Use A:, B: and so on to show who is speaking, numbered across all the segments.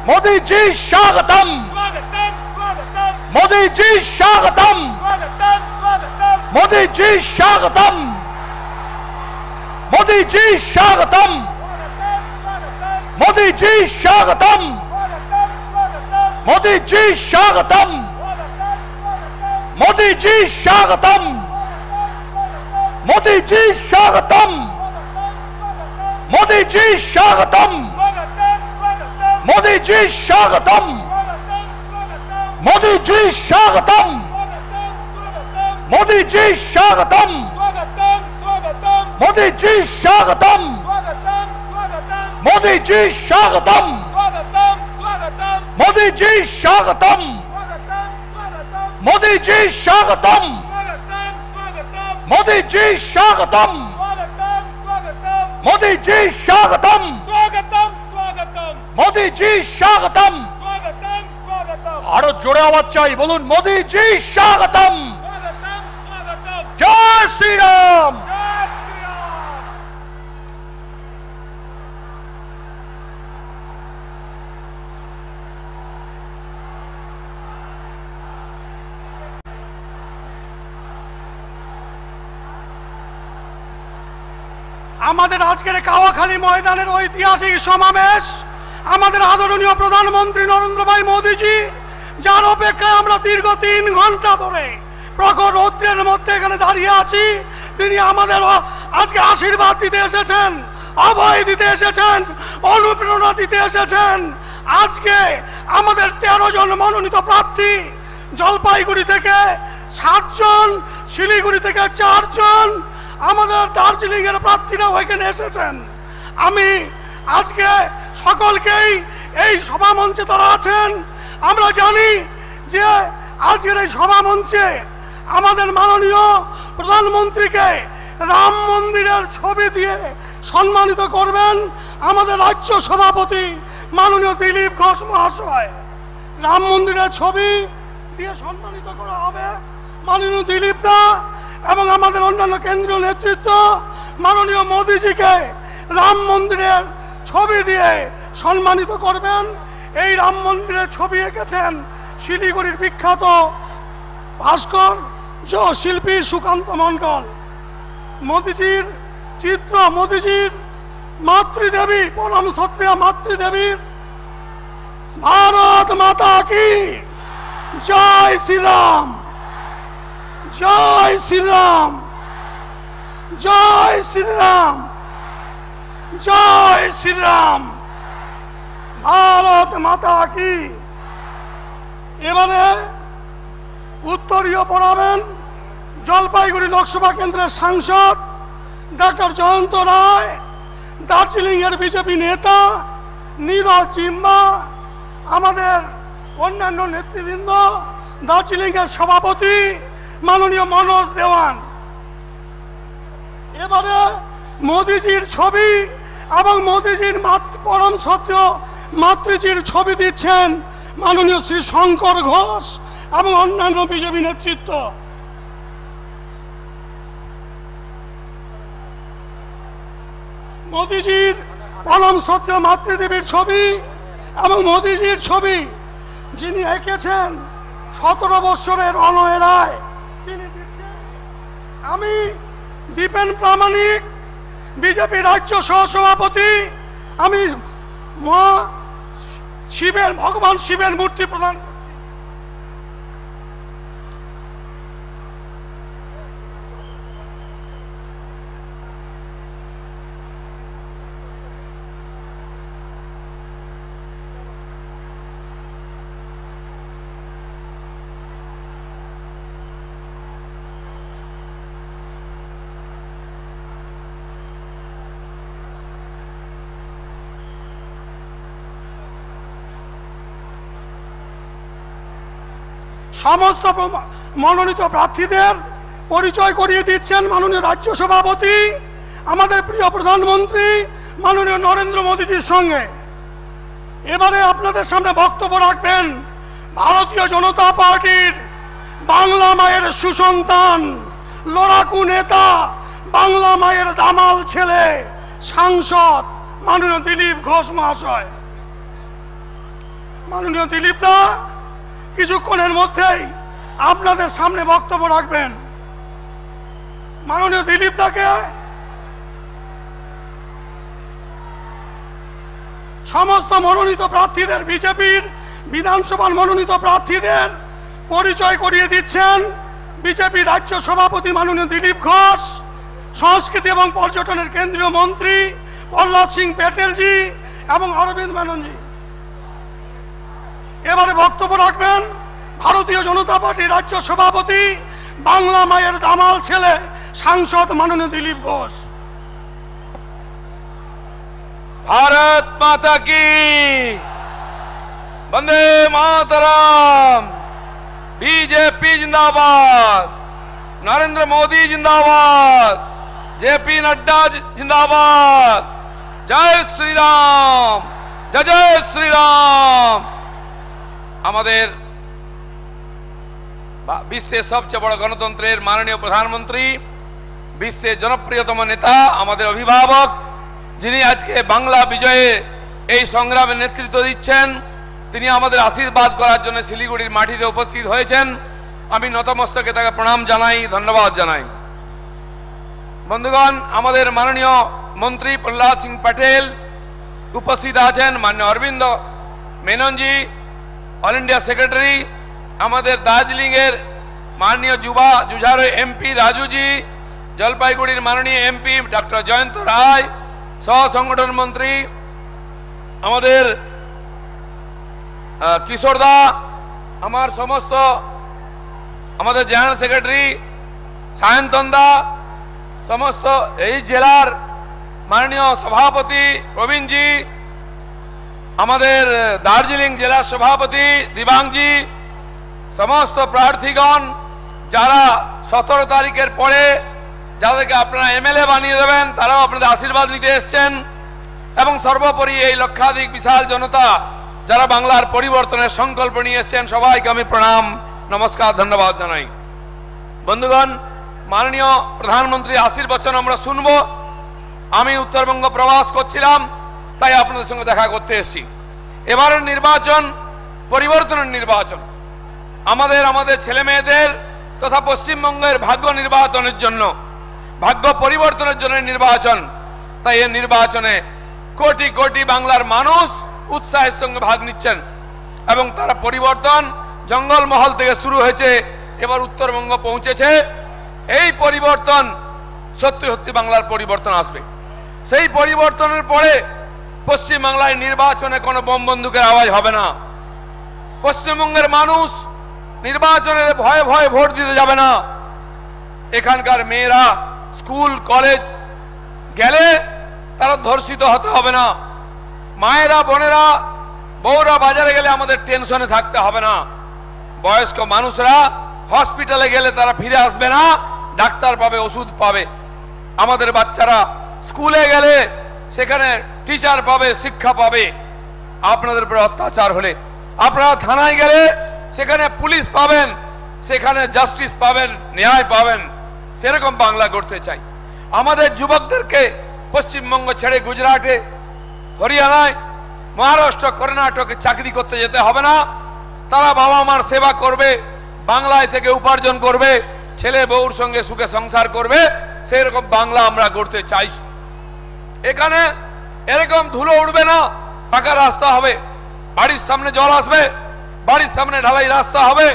A: मोदी जी स्वागतम, मोदी जी स्वागतम, मोदी जी स्वागतम, मोदी जी स्वागतम, मोदी जी स्वागतम, मोदी जी स्वागतम, मोदी जी स्वागतम, मोदी जी स्वागतम, मोदी जी स्वागतम, मोदी जी स्वागतम, मोदी जी स्वागतम, मोदी जी स्वागतम, मोदी जी स्वागतम, मोदी जी स्वागतम, मोदी जी स्वागतम, मोदी जी स्वागतम, मोदी जी स्वागतम, मोदी जी स्वागतम, मोदी जी स्वागतम। আরো জোরে আওয়াজ চাই, বলুন মোদি জি স্বাগতম, জয় শ্রীরাম।
B: আমাদের আজকের কাওয়াখালী ময়দানের ঐতিহাসিক সমাবেশ আমাদের আদরণীয় প্রধানমন্ত্রী নরেন্দ্র ভাই মোদীজি, যার অপেক্ষায় আমরা দীর্ঘ 3 ঘন্টা ধরে প্রখর রৌদ্রের মধ্যে এখানে দাঁড়িয়ে আছি। তিনি আমাদের আজকে আশীর্বাদ দিতে এসেছেন, অভয় দিতে এসেছেন, অনুপ্রেরণা দিতে এসেছেন। আজকে আমাদের 13 জন মনোনীত প্রার্থী, জলপাইগুড়ি থেকে 7 জন, শিলিগুড়ি থেকে 4 জন, আমাদের দার্জিলিং এর প্রার্থীরাও এখানে এসেছেন। আমি আজকে সকলকেই এই সভা মঞ্চে তারা আছেন, আমরা জানি যে আজকের এই সভা মঞ্চে আমাদের মাননীয় প্রধানমন্ত্রীকে রাম মন্দিরের ছবি দিয়ে সম্মানিত করবেন আমাদের রাজ্য সভাপতি মাননীয় দিলীপ ঘোষ মহাশয়। রাম মন্দিরের ছবি দিয়ে সম্মানিত করা হবে মাননীয় দিলীপ দা, এবং আমাদের অন্যান্য কেন্দ্রীয় নেতৃত্ব মাননীয় মোদীজিকে রাম মন্দিরের ছবি দিয়ে সম্মানিত করবেন। এই রাম মন্দিরের ছবি এঁকেছেন শিলিগুড়ির বিখ্যাত ভাস্কর্য শিল্পী সুকান্ত মণ্ডল। মোদীজির চিত্র, মোদীজির মাতৃদেবী, পরম ক্ষত্রিয়া মাতৃদেবীর ভারত মাতা কি জয় শ্রীরাম, জয় শ্রীরাম, জয় শ্রীরাম, জয় শ্রীরাম, ভারত মাতা কি। এবারে উত্তরীয় পড়াবেন জলপাইগুড়ি লোকসভা কেন্দ্রের সাংসদ ডক্টর জয়ন্ত রায়, দার্জিলিং এর বিজেপি নেতা নীরজ জিম্বা, আমাদের অন্যান্য নেতৃবৃন্দ, দার্জিলিং এর সভাপতি মাননীয় মনোজ দেওয়ান। এবারে মোদীজির ছবি এবং মোদীজির পরম সত্য মাতৃজির ছবি দিচ্ছেন মাননীয় শ্রী শঙ্কর ঘোষ এবং অন্যান্য বিজেপি নেতৃত্ব। মোদীজির পরম সত্য মাতৃদেবীর ছবি এবং মোদীজির ছবি যিনি এঁকেছেন 17 বৎসরের অনয় রায়, তিনি দিচ্ছেন। আমি দীপেন প্রামাণিক, বিজেপি রাজ্য সহসভাপতি, আমি শিবের, ভগবান শিবের মূর্তি প্রদান করছি। সমস্ত মনোনীত প্রার্থীদের পরিচয় করিয়ে দিচ্ছেন মাননীয় রাজ্য সভাপতি আমাদের প্রিয় প্রধানমন্ত্রী মাননীয় নরেন্দ্র মোদীজির সঙ্গে। এবারে আপনাদের সামনে বক্তব্য রাখবেন ভারতীয় জনতা পার্টির বাংলা মায়ের সুসন্তান, লড়াকু নেতা, বাংলা মায়ের দামাল ছেলে, সাংসদ মাননীয় দিলীপ ঘোষ মহাশয়। মাননীয় দিলীপ দা কিছুক্ষণের মধ্যেই আপনাদের সামনে বক্তব্য রাখবেন। মাননীয় দিলীপ দাকে সমস্ত মনোনীত প্রার্থীদের, বিজেপির বিধানসভার মনোনীত প্রার্থীদের পরিচয় করিয়ে দিচ্ছেন বিজেপি রাজ্য সভাপতি মাননীয় দিলীপ ঘোষ, সংস্কৃতি এবং পর্যটনের কেন্দ্রীয় মন্ত্রী প্রহ্লাদ সিং প্যাটেলজি এবং অরবিন্দ মেননজি। এবারে বক্তব্য রাখবেন ভারতীয় জনতা পার্টির রাজ্য সভাপতি, বাংলা মায়ের দামাল ছেলে, সাংসদ মাননীয় দিলীপ ঘোষ।
C: भारत माता की वंदे मातरम। बीजेपी जिंदाबाद, नरेंद्र मोदी जिंदाबाद, जेपी नड्डा जिंदाबाद। जय श्री राम, जय जय श्री राम। আমাদের বিশ্বের সবচেয়ে বড় গণতন্ত্রের মাননীয় প্রধানমন্ত্রী, বিশ্বের জনপ্রিয়তম নেতা, আমাদের অভিভাবক, যিনি আজকে বাংলা বিজয়ে এই সংগ্রামে নেতৃত্ব দিচ্ছেন, তিনি আমাদের আশীর্বাদ করার জন্য শিলিগুড়ির মাটিতে উপস্থিত হয়েছেন। আমি নতমস্তকে তাকে প্রণাম জানাই, ধন্যবাদ জানাই। বন্ধুগণ, আমাদের মাননীয় মন্ত্রী প্রহ্লাদ সিং প্যাটেল উপস্থিত আছেন, মাননীয় অরবিন্দ মেননজি অল ইন্ডিয়া সেক্রেটারি, আমাদের দার্জিলিং এর মাননীয় জুঝারো এমপি রাজুজি, জলপাইগুড়ির মাননীয় এমপি ডক্টর জয়ন্ত রায়, সহ সংগঠন মন্ত্রী আমাদের কিশোর দা, আমার সমস্ত আমাদের জেনারেল সেক্রেটারি সায়ন্তন দা, সমস্ত এই জেলার মাননীয় সভাপতি প্রবীণজি, আমাদের দার্জিলিং জেলার সভাপতি দিবাংজি, সমস্ত প্রার্থীগণ যারা 17 তারিখের পরে যাদেরকে আপনারা এমএলএ বানিয়ে দেবেন, তারাও আপনাদের আশীর্বাদ নিতে এসছেন, এবং সর্বোপরি এই লক্ষাধিক বিশাল জনতা যারা বাংলার পরিবর্তনের সংকল্প নিয়ে এসছেন, সবাইকে আমি প্রণাম, নমস্কার, ধন্যবাদ জানাই। বন্ধুগণ, মাননীয় প্রধানমন্ত্রীর আশীর্বচন আমরা শুনব। আমি উত্তরবঙ্গ প্রবাস করছিলাম, তাই আপনাদের সঙ্গে দেখা করতে এসেছি। এবারের নির্বাচন পরিবর্তনের নির্বাচন, আমাদের ছেলে মেয়েদের তথা পশ্চিমবঙ্গের ভাগ্য নির্বাচনের জন্য, ভাগ্য পরিবর্তনের জন্য নির্বাচন। তাই এই নির্বাচনে কোটি কোটি বাংলার মানুষ উৎসাহের সঙ্গে ভাগ নিচ্ছেন, এবং তারা পরিবর্তন জঙ্গলমহল থেকে শুরু হয়েছে, এবার উত্তরবঙ্গ পৌঁছেছে। এই পরিবর্তন সত্যি সত্যি বাংলার পরিবর্তন আসবে। সেই পরিবর্তনের পরে পশ্চিমবাংলায় নির্বাচনে কোনো বোম বন্দুকের আওয়াজ হবে না। পশ্চিমবঙ্গের মানুষ নির্বাচনের ভয়ে ভয়ে ভোট দিতে যাবে না। এখানকার মেয়েরা স্কুল কলেজ গেলে তারা ধর্ষিত হতে হবে না। মায়েরা বোনেরা বউরা বাজারে গেলে আমাদের টেনশনে থাকতে হবে না। বয়স্ক মানুষরা হসপিটালে গেলে তারা ফিরে আসবে না, ডাক্তার পাবে, ওষুধ পাবে। আমাদের বাচ্চারা স্কুলে গেলে সেখানে টিচার পাবে, শিক্ষা পাবে। আপনাদের উপরে অত্যাচার হলে আপনারা থানায় গেলে সেখানে পুলিশ পাবেন, সেখানে জাস্টিস পাবেন, ন্যায় পাবেন। সেরকম বাংলা করতে চাই। আমাদের যুবকদেরকে পশ্চিমবঙ্গ ছেড়ে গুজরাটে, হরিয়ানায়, মহারাষ্ট্র, কর্ণাটকে চাকরি করতে যেতে হবে না। তারা বাবা মার সেবা করবে, বাংলায় থেকে উপার্জন করবে, ছেলে বউর সঙ্গে সুখে সংসার করবে। সেরকম বাংলা আমরা করতে চাইছি। এখানে এরকম ধুলো উঠবে না, পাকা রাস্তা হবে, বাড়ির সামনে জল আসবে, বাড়ির সামনে ঢালাই রাস্তা হবে,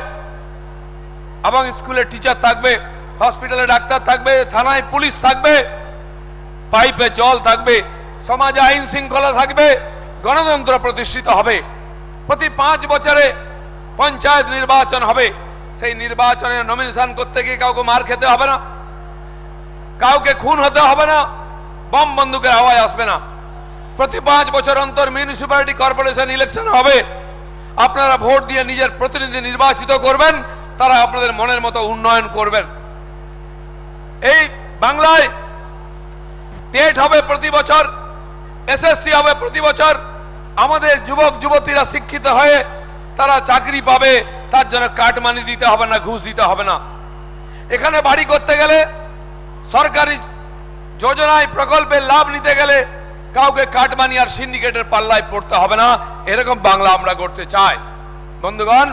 C: এবং স্কুলে টিচার থাকবে, হসপিটালে ডাক্তার থাকবে, থানায় পুলিশ থাকবে, পাইপে জল থাকবে, সমাজে আইন শৃঙ্খলা থাকবে, গণতন্ত্র প্রতিষ্ঠিত হবে। প্রতি 5 বছরে পঞ্চায়েত নির্বাচন হবে। সেই নির্বাচনে নমিনেশন করতে গিয়ে কাউকে মার খেতে হবে না, কাউকে খুন হতে হবে না, বম বন্দুকের আওয়াজ আসবে না। প্রতি 5 বছর অন্তর মিউনিসিপ্যালিটি কর্পোরেশন ইলেকশন হবে। আপনারা ভোট দিয়ে নিজের প্রতিনিধি নির্বাচিত করবেন, তারা আপনাদের মনের মতো উন্নয়ন করবেন। এই বাংলায় টেট হবে প্রতি বছর, এসএসসি হবে প্রতি বছর। আমাদের যুবক যুবতীরা শিক্ষিত হয়ে তারা চাকরি পাবে, তার জন্য কাটমানি দিতে হবে না, ঘুষ দিতে হবে না। এখানে বাড়ি করতে গেলে, সরকারি যোজনায় প্রকল্পের লাভ নিতে গেলে কাউকে কাটমানি আর সিন্ডিকেটের পাল্লায় পড়তে হবে না। এরকম বাংলা আমরা করতে চাই। বন্ধুগণ,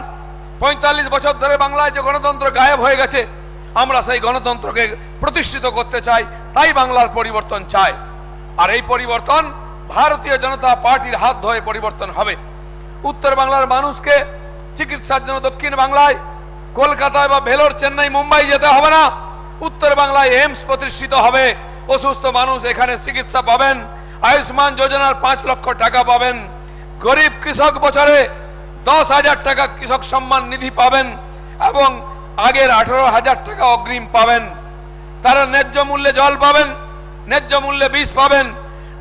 C: 45 বছর ধরে বাংলায় যে গণতন্ত্র গায়েব হয়ে গেছে, আমরা সেই গণতন্ত্রকে প্রতিষ্ঠিত করতে চাই, তাই বাংলার পরিবর্তন চাই। আর এই পরিবর্তন ভারতীয় জনতা পার্টির হাত ধরে পরিবর্তন হবে। উত্তর বাংলার মানুষকে চিকিৎসার জন্য দক্ষিণ বাংলায়, কলকাতায় বা ভেলোর, চেন্নাই, মুম্বাই যেতে হবে না। উত্তর বাংলায় এইমস প্রতিষ্ঠিত হবে, অসুস্থ মানুষ এখানে চিকিৎসা পাবেন, আয়ুষ্মান যোজনার 5 লক্ষ টাকা পাবেন, গরিব কৃষক বছরে 10,000 টাকা কৃষক সম্মান নিধি পাবেন এবং আগের 18,000 টাকা অগ্রিম পাবেন। তারা ন্যায্য মূল্যে জল পাবেন, ন্যায্য মূল্যে বীজ পাবেন,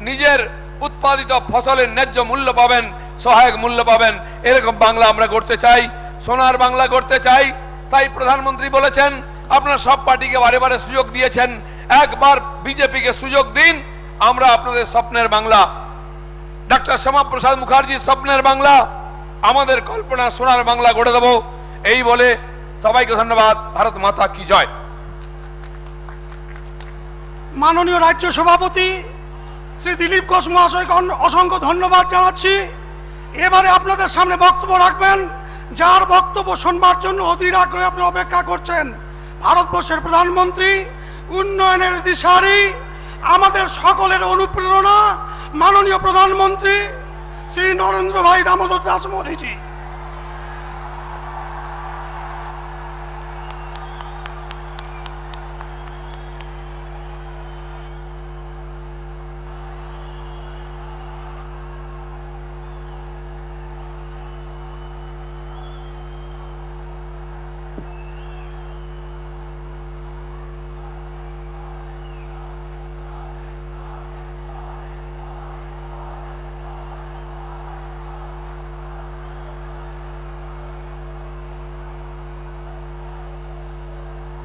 C: নিজের উৎপাদিত ফসলের ন্যায্য মূল্য পাবেন, সহায়ক মূল্য পাবেন। এরকম বাংলা আমরা করতে চাই, সোনার বাংলা করতে চাই। তাই প্রধানমন্ত্রী বলেছেন, আপনারা সব পার্টিকে বারে বারে সুযোগ দিয়েছেন, একবার বিজেপিকে সুযোগ দিন, আমরা আপনাদের স্বপ্নের বাংলা, ডক্টর শ্যামাপ্রসাদ মুখার্জির স্বপ্নের বাংলা, আমাদের কল্পনা সোনার বাংলা গড়ে দেব। এই বলে সবাইকে ধন্যবাদ। ভারত মাতা কি জয়।
B: মাননীয় রাজ্য সভাপতি শ্রী দিলীপ ঘোষ মহাশয়কে অসংখ্য ধন্যবাদ জানাচ্ছি। এবারে আপনাদের সামনে বক্তব্য রাখবেন, যার বক্তব্য শুনবার জন্য অধীর আগ্রহে আপনি অপেক্ষা করছেন, ভারতবর্ষের প্রধানমন্ত্রী, উন্নয়নের দিশারি, আমাদের সকলের অনুপ্রেরণা, মাননীয় প্রধানমন্ত্রী শ্রী নরেন্দ্র ভাই দামোদর দাস মোদীজি।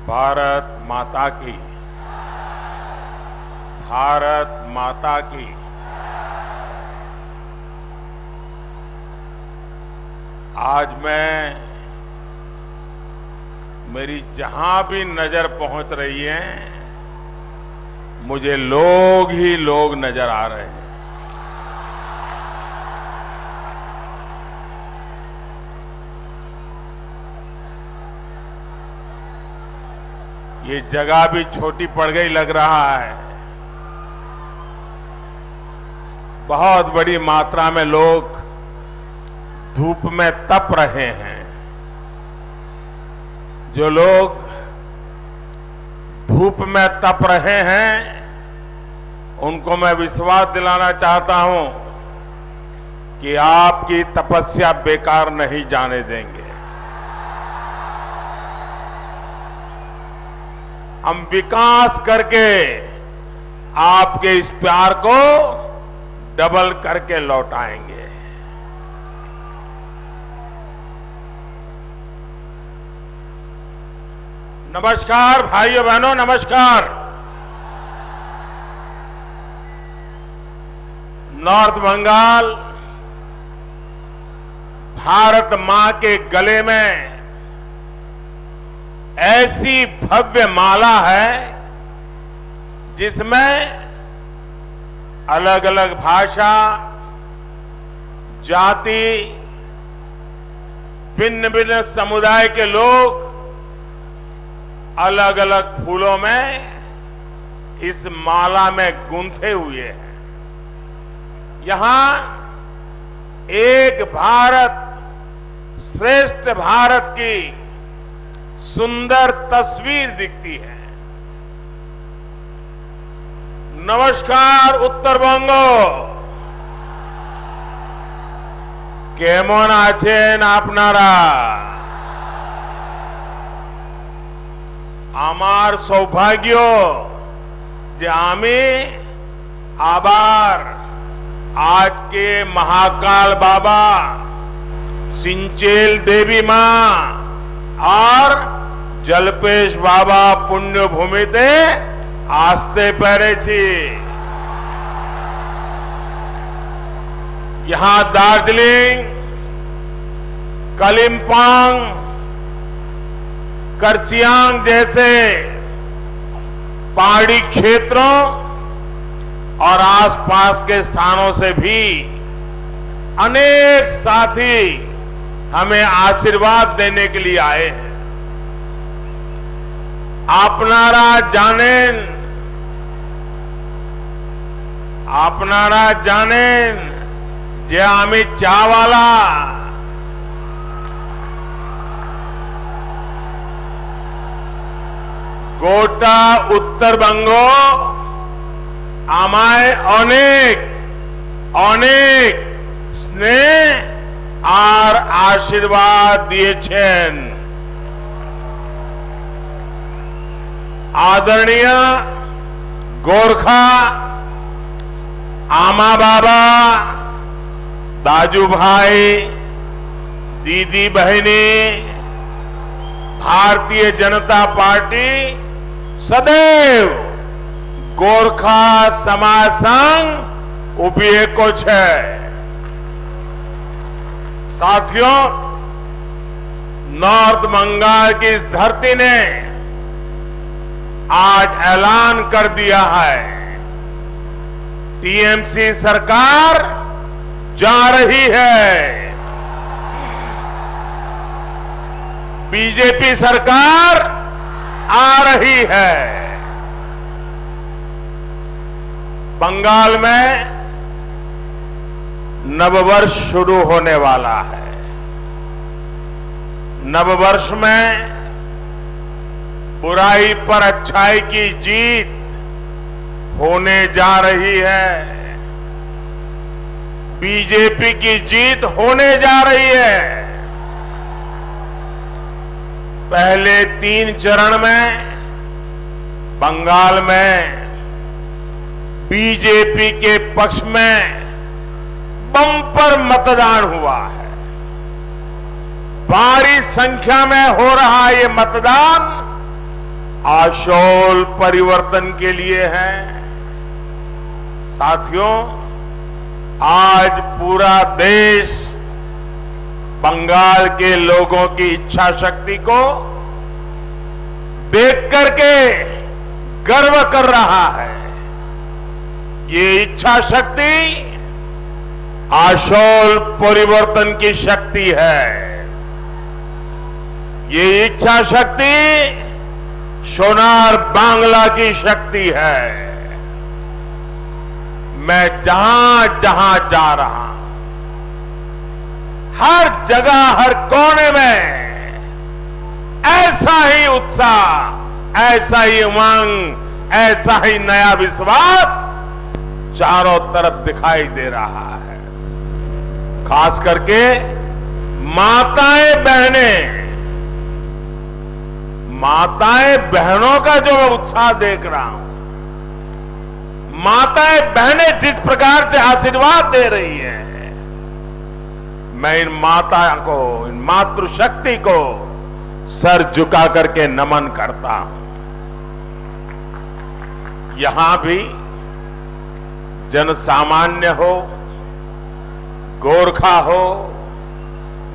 D: भारत माता की, भारत माता की। आज मैं, मेरी जहां भी नजर पहुंच रही है, मुझे लोग ही लोग नजर आ रहे हैं। ये जगह भी छोटी पड़ गई लग रहा है। बहुत बड़ी मात्रा में लोग धूप में तप रहे हैं। जो लोग धूप में तप रहे हैं, उनको मैं विश्वास दिलाना चाहता हूं कि आपकी तपस्या बेकार नहीं जाने देंगे। हम विकास करके आपके इस प्यार को डबल करके लौटाएंगे। नमस्कार भाइयों बहनों, नमस्कार। नॉर्थ बंगाल भारत मां के गले में ऐसी भव्य माला है जिसमें अलग अलग भाषा, जाति, भिन्न भिन्न समुदाय के लोग अलग अलग फूलों में इस माला में गूंथे हुए हैं। यहां एक भारत श्रेष्ठ भारत की सुंदर तस्वीर दिखती है। नमस्कार उत्तरबंग, केमन आছেন আপনারা? আমার সৌভাগ্য যে আমি আবার আজকে महाकाल बाबा, सिंचेल देवी मां और जलपेश बाबा पुण्यभूमिते आस्ते पेरेছি। यहां दार्जिलिंग, कालिम्पोंग, कर्सियांग जैसे पहाड़ी क्षेत्रों और आसपास के स्थानों से भी अनेक साथी हमें आशीर्वाद देने के लिए आए हैं। आपनारा जानेन जे अमित चावाला गोटा उत्तरबंगो আমায় অনেক স্নেহ আর আশীর্বাদ দিয়েছেন। आदरणीय गोरखा आमा बाबा, दाजू भाई, दीदी बहनी, भारतीय जनता पार्टी सदैव गोरखा समाज संघ उपीएको है। साथियों, नॉर्थ बंगाल की इस धरती ने आज ऐलान कर दिया है, टीएमसी सरकार जा रही है, बीजेपी सरकार आ रही है। बंगाल में नववर्ष शुरू होने वाला है। नववर्ष में बुराई पर अच्छाई की जीत होने जा रही है, बीजेपी की जीत होने जा रही है। पहले 3 चरण में बंगाल में बीजेपी के पक्ष में बम्पर मतदान हुआ है। भारी संख्या में हो रहा ये मतदान आशोल परिवर्तन के लिए है। साथियों, आज पूरा देश बंगाल के लोगों की इच्छा शक्ति को देख करके गर्व कर रहा है। ये इच्छा शक्ति आशोल परिवर्तन की शक्ति है। ये इच्छा शक्ति सोनार बांग्ला की शक्ति है। मैं जहां जहां जा रहा हूं, हर जगह हर कोने में ऐसा ही उत्साह, ऐसा ही उमंग, ऐसा ही नया विश्वास चारों तरफ दिखाई दे रहा है। खास करके माताएं बहनों का जो मैं उत्साह देख रहा हूं, माताएं बहनें जिस प्रकार से आशीर्वाद दे रही हैं, मैं इन माता को, इन मातृशक्ति को सर झुका करके नमन करता हूं। यहां भी जन सामान्य हो, गोरखा हो,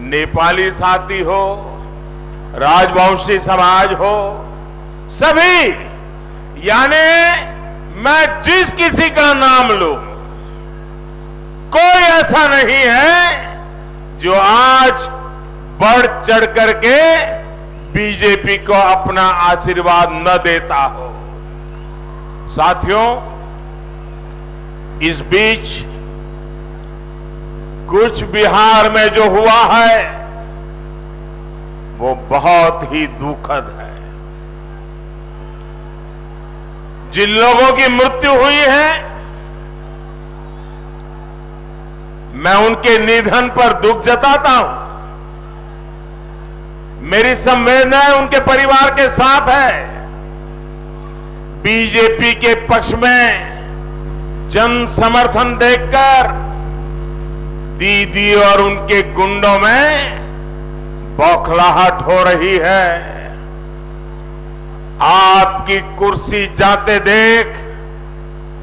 D: नेपाली साथी हो, राजवंशी समाज हो, सभी, यानी मैं जिस किसी का नाम लूं, कोई ऐसा नहीं है जो आज बढ़ चढ़ करके बीजेपी को अपना आशीर्वाद न देता हो। साथियों, इस बीच कूच बिहार में जो हुआ है वो बहुत ही दुखद है। जिन लोगों की मृत्यु हुई है, मैं उनके निधन पर दुख जताता हूं। मेरी संवेदनाएं उनके परिवार के साथ है। बीजेपी के पक्ष में जन समर्थन देखकर दीदी और उनके गुंडों में बौखलाहट हो रही है। आपकी कुर्सी जाते देख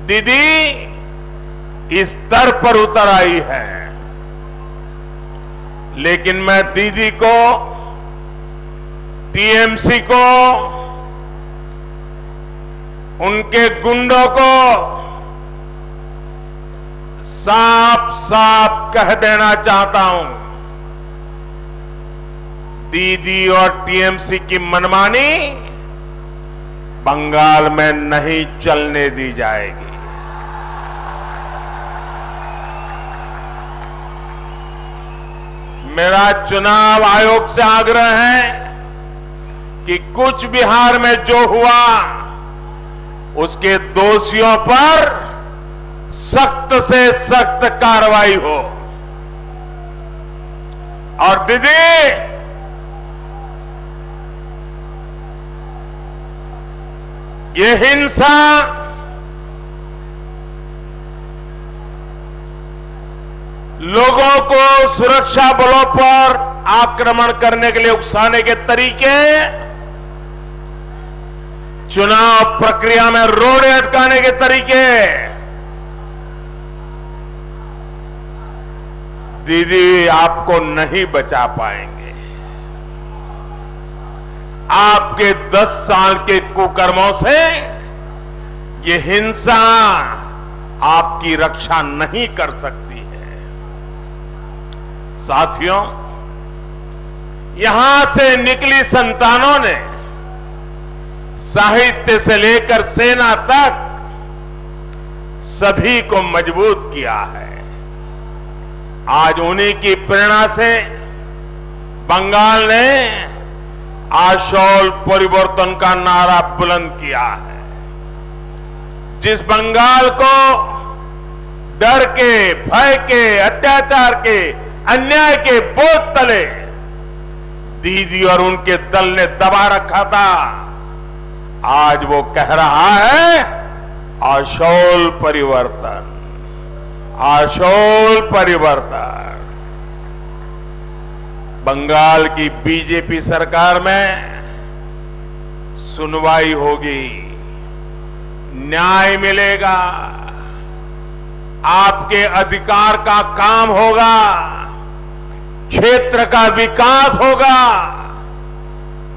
D: दीदी इस स्तर पर उतर आई है, लेकिन मैं दीदी को, टीएमसी को, उनके गुंडों को साफ साफ कह देना चाहता हूं, दीदी और टीएमसी की मनमानी बंगाल में नहीं चलने दी जाएगी। मेरा चुनाव आयोग से आग्रह है कि कुछ बिहार में जो हुआ उसके दोषियों पर सख्त से सख्त कार्रवाई हो। और दीदी, ये हिंसा लोगों को सुरक्षा बलों पर आक्रमण करने के लिए उकसाने के तरीके, चुनाव प्रक्रिया में रोड़े अटकाने के तरीके, दीदी आपको नहीं बचा पाएंगे। आपके 10 साल के कुकर्मों से ये हिंसा आपकी रक्षा नहीं कर सकती है। साथियों, यहां से निकली संतानों ने साहित्य से लेकर सेना तक सभी को मजबूत किया है। आज उन्हीं की प्रेरणा से बंगाल ने आशौल परिवर्तन का नारा बुलंद किया है। जिस बंगाल को डर के, भय के, अत्याचार के, अन्याय के बोझ तले दीदी और उनके दल ने दबा रखा था, आज वो कह रहा है आशौल परिवर्तन, आशौल परिवर्तन। बंगाल की बीजेपी सरकार में सुनवाई होगी, न्याय मिलेगा, आपके अधिकार का काम होगा, क्षेत्र का विकास होगा।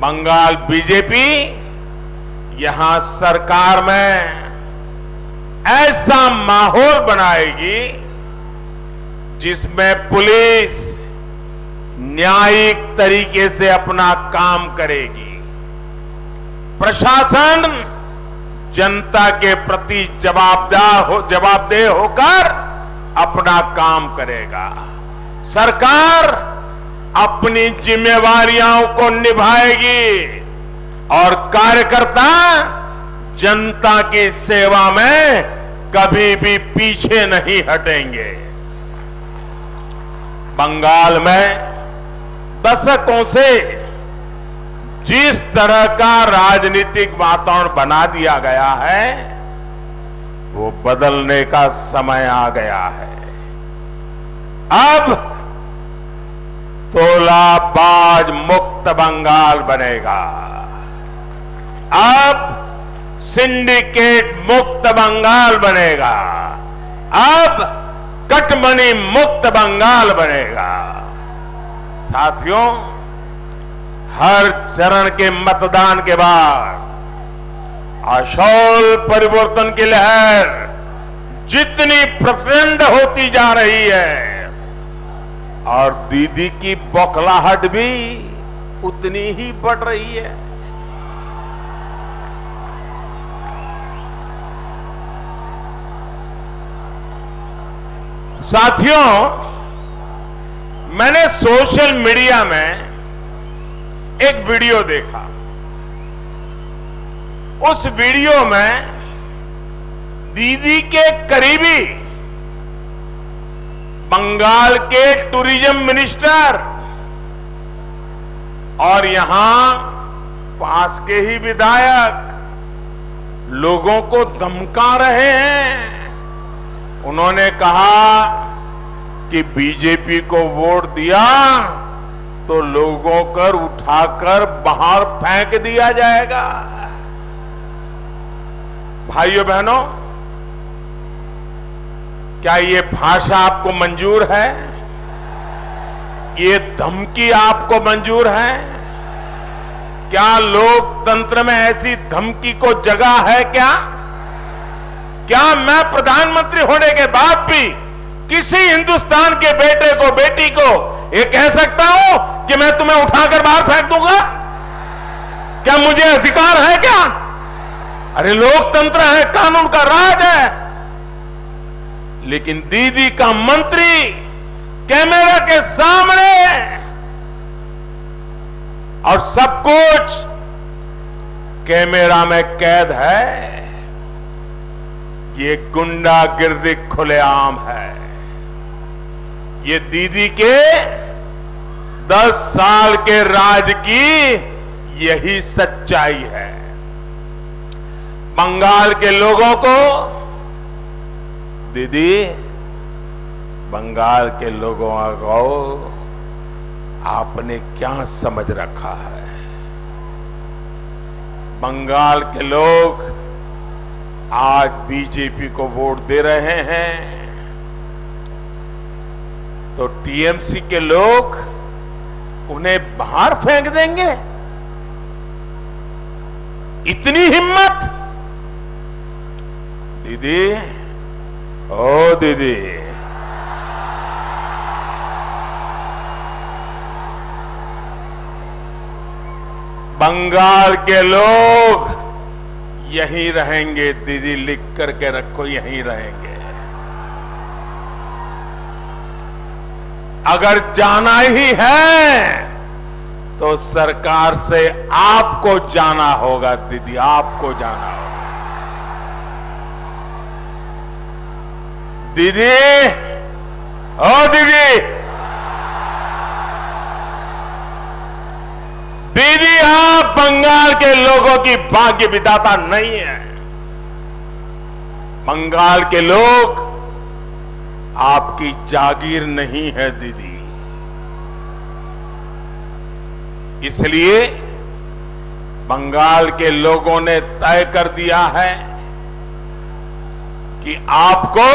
D: बंगाल बीजेपी यहां सरकार में ऐसा माहौल बनाएगी जिसमें पुलिस न्यायिक तरीके से अपना काम करेगी, प्रशासन जनता के प्रति जवाबदेह होकर अपना काम करेगा, सरकार अपनी जिम्मेवारियों को निभाएगी और कार्यकर्ता जनता की सेवा में कभी भी पीछे नहीं हटेंगे। बंगाल में दशकों से जिस तरह का राजनीतिक वातावरण बना दिया गया है वो बदलने का समय आ गया है। अब तोलाबाज मुक्त बंगाल बनेगा, अब सिंडिकेट मुक्त बंगाल बनेगा, अब कटमनी मुक्त बंगाल बनेगा। साथियों, हर चरण के मतदान के बाद आशौल परिवर्तन की लहर जितनी प्रचंड होती जा रही है और दीदी की बौखलाहट भी उतनी ही बढ़ रही है। साथियों, मैंने सोशल मीडिया में एक वीडियो देखा। उस वीडियो में दीदी के करीबी बंगाल के टूरिज्म मिनिस्टर और यहां पास के ही विधायक लोगों को धमका रहे हैं। उन्होंने कहा कि बीजेपी को वोट दिया तो लोगों को उठाकर बाहर फेंक दिया जाएगा। भाइयों बहनों, क्या ये भाषा आपको मंजूर है? ये धमकी आपको मंजूर है? क्या लोकतंत्र में ऐसी धमकी को जगह है क्या? क्या मैं प्रधानमंत्री होने के बाद भी किसी हिंदुस्तान के बेटे को, बेटी को ये कह सकता हूं कि मैं तुम्हें उठाकर बाहर फेंक दूंगा? क्या मुझे अधिकार है क्या? अरे लोकतंत्र है, कानून का राज है। लेकिन दीदी का मंत्री कैमरा के सामने और सब कुछ कैमरा में कैद है। ये गुंडागिर्दी खुलेआम है। ये दीदी के 10 साल के राज की यही सच्चाई है। बंगाल के लोगों को, दीदी, बंगाल के लोगों को आपने क्या समझ रखा है? बंगाल के लोग आज बीजेपी को वोट दे रहे हैं तो टीएमसी के लोग उन्हें बाहर फेंक देंगे? इतनी हिम्मत? दीदी, ओ दीदी, बंगाल के लोग यहीं रहेंगे। दीदी, लिख करके रखो, यहीं रहेंगे। अगर जाना ही है तो सरकार से आपको जाना होगा। दीदी, आपको जाना होगा। दीदी, ओ दीदी, दीदी, आप बंगाल के लोगों की भाग्य विधाता नहीं है। बंगाल के लोग आपकी जागीर नहीं है दीदी। इसलिए बंगाल के लोगों ने तय कर दिया है कि आपको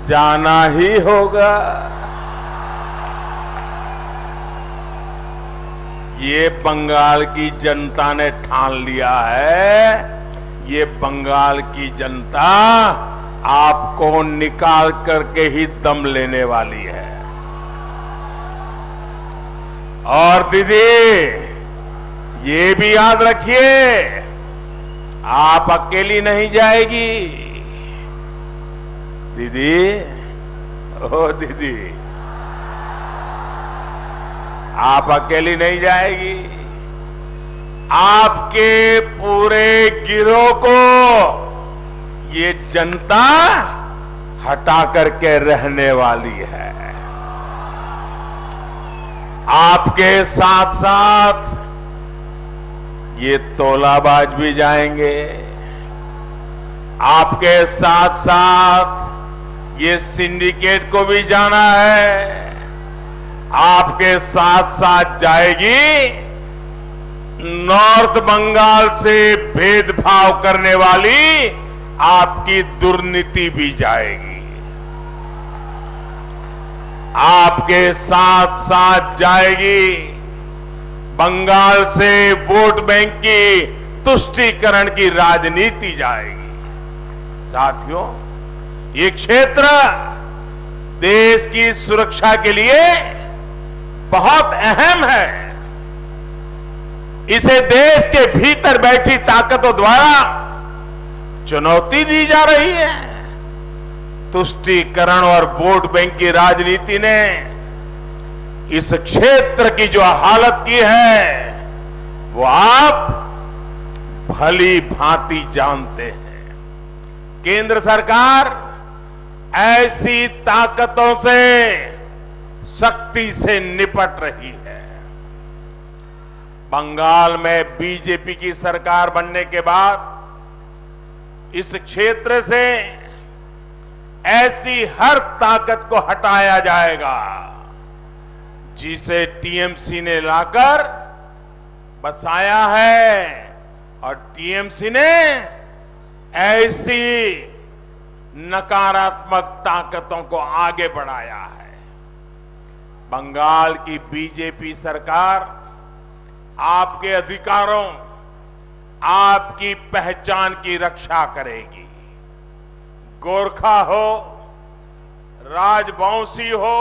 D: जाना ही होगा। ये बंगाल की जनता ने ठान लिया है। ये बंगाल की जनता आपको निकाल करके ही दम लेने वाली है। और दीदी, ये भी याद रखिए, आप अकेली नहीं जाएगी। दीदी, ओ दीदी, आप अकेली नहीं जाएगी। आपके पूरे गिरोह को ये जनता हटा करके रहने वाली है। आपके साथ साथ ये तोलाबाज भी जाएंगे। आपके साथ साथ ये सिंडिकेट को भी जाना है। आपके साथ साथ जाएगी नॉर्थ बंगाल से भेदभाव करने वाली आपकी दुर्नीति भी जाएगी। आपके साथ साथ जाएगी बंगाल से वोट बैंक की तुष्टीकरण की राजनीति जाएगी। साथियों, ये क्षेत्र देश की सुरक्षा के लिए बहुत अहम है। इसे देश के भीतर बैठी ताकतों द्वारा चुनौती दी जा रही है। तुष्टीकरण और वोट बैंक की राजनीति ने इस क्षेत्र की जो हालत की है वो आप भली भांति जानते हैं। केंद्र सरकार ऐसी ताकतों से सख्ती से निपट रही है। बंगाल में बीजेपी की सरकार बनने के बाद इस क्षेत्र से ऐसी हर ताकत को हटाया जाएगा जिसे टीएमसी ने लाकर बसाया है, और टीएमसी ने ऐसी नकारात्मक ताकतों को आगे बढ़ाया है। बंगाल की बीजेपी सरकार आपके अधिकारों, आपकी पहचान की रक्षा करेगी। गोरखा हो राजवंशी हो,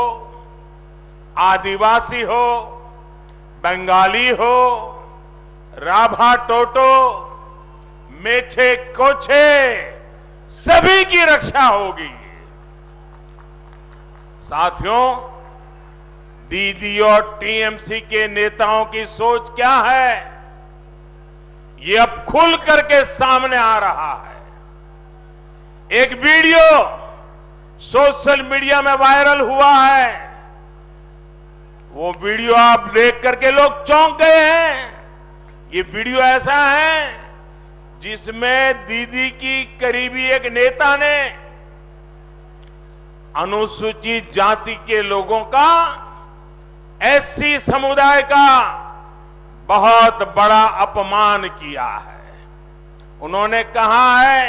D: आदिवासी हो, बंगाली हो, राभा टोटो, मेछे कोछे, सभी की रक्षा होगी। साथियों, दीदी और टीएमसी के नेताओं की सोच क्या है, ये अब खुल करके सामने आ रहा है। एक वीडियो सोशल मीडिया में वायरल हुआ है, वो वीडियो आप देख करके लोग चौंक गए हैं। ये वीडियो ऐसा है जिसमें दीदी की करीबी एक नेता ने अनुसूचित जाति के लोगों का, एससी समुदाय का बहुत बड़ा अपमान किया है। उन्होंने कहा है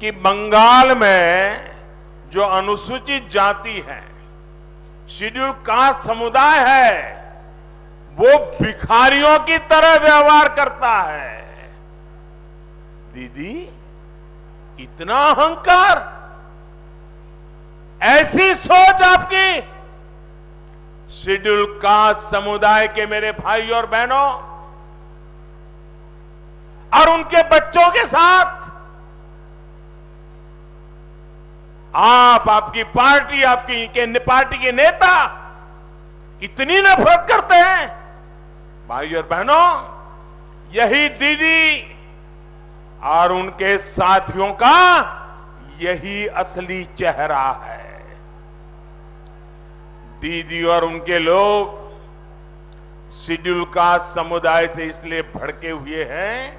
D: कि बंगाल में जो अनुसूचित जाति है, शेड्यूल कास्ट समुदाय है, वो भिखारियों की तरह व्यवहार करता है। दीदी, इतना अहंकार, ऐसी सोच आपकी। शेड्यूल कास्ट समुदाय के मेरे भाई और बहनों और उनके बच्चों के साथ आपकी पार्टी, पार्टी के नेता इतनी नफरत करते हैं। भाई और बहनों, यही दीदी और उनके साथियों का यही असली चेहरा है। दीदी और उनके लोग शेड्यूल कास्ट समुदाय से इसलिए भड़के हुए हैं